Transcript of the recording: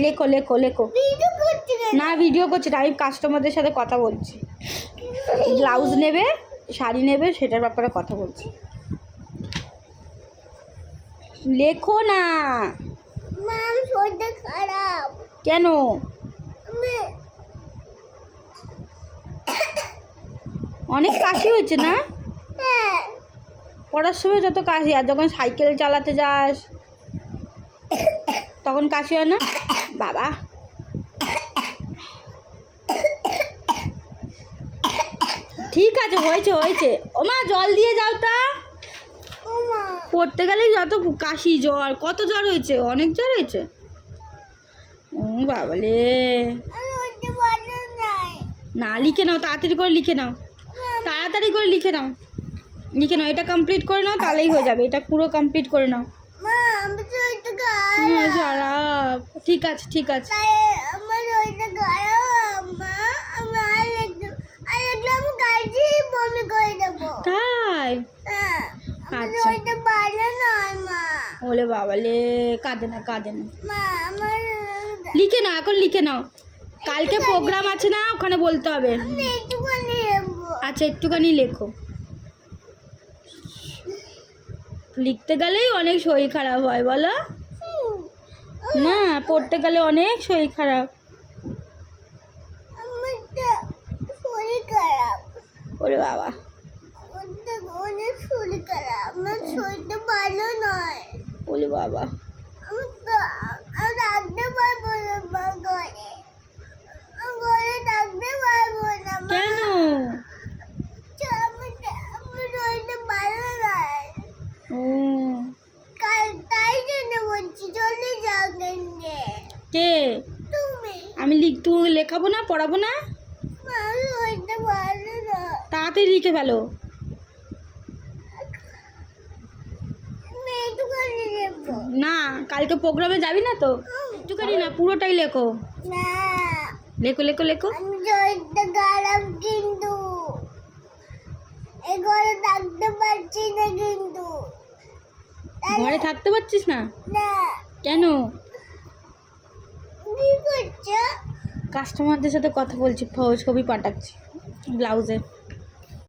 লেখো লেখো লেখো। না ভিডিও করছি না, আমি কাস্টমারদের সাথে কথা বলছি। ব্লাউজ নেবে, শাড়ি নেবে, সেটার ব্যাপারে কথা বলছি। লেখো না। খারাপ কেন? অনেক কাশি হয়েছে না? পড়ার সময় যত কাশি, আর যখন সাইকেল চালাতে যাস তখন কাশি হয় না? বাবা ঠিক আছে, হয়েছে হয়েছে। ওমা জল দিয়ে যাও তা। পড়তে গেলেই যত কাশি, জ্বর। কত জ্বর হয়েছে? অনেক জ্বর হয়েছে। ও বাবালে, না লিখে নাও, তাড়াতাড়ি করে লিখে নাও, তাড়াতাড়ি করে লিখে নাও, লিখে নাও। এটা কমপ্লিট করে নাও, তাহলেই হয়ে যাবে। এটা পুরো কমপ্লিট করে নাও। খারাপ, ঠিক আছে ঠিক আছে। তাই? আচ্ছা, ওলে বাবালে, কাঁদে না কাঁদে না। লিখে নাও, এখন লিখে নাও। কালকে প্রোগ্রাম আছে না, ওখানে বলতে হবে। আচ্ছা একটুখানি লেখো। লিখতে গেলেই অনেক শরীর খারাপ হয় বলো না? পড়তে গেলে অনেক শরীর খারাপ। ওরে বাবা, অনেক শরীর খারাপ, আমার শরীরটা ভালো নয়। ওরে বাবা, রাখতে পারবো না ঘরে, ঘরে রাখতে পারবো না। কেন? আমার শরীরটা ভালো নয়। ও তাই জন্য বলছি চলে যাও। কে? তুমি। আমি তুমি লেখাবো না, পড়াবো না? আমার শরীরটা ভালো নয়। তাড়াতাড়ি লিখে ফেলো। না কালকে প্রোগ্রামে যাবি না তো? একটুখানি না, পুরোটাই লেখো। না লেখো লেখো লেখো। আমি শরীরটা খারাপ, কিন্তু এই ঘরে থাকতে পারছি না। কিন্তু ঘরে থাকতে পারছিস না? না। কেন? কি করছো? কাস্টমারদের সাথে কথা বলছি, ছবি পাঠাচ্ছি ব্লাউজের।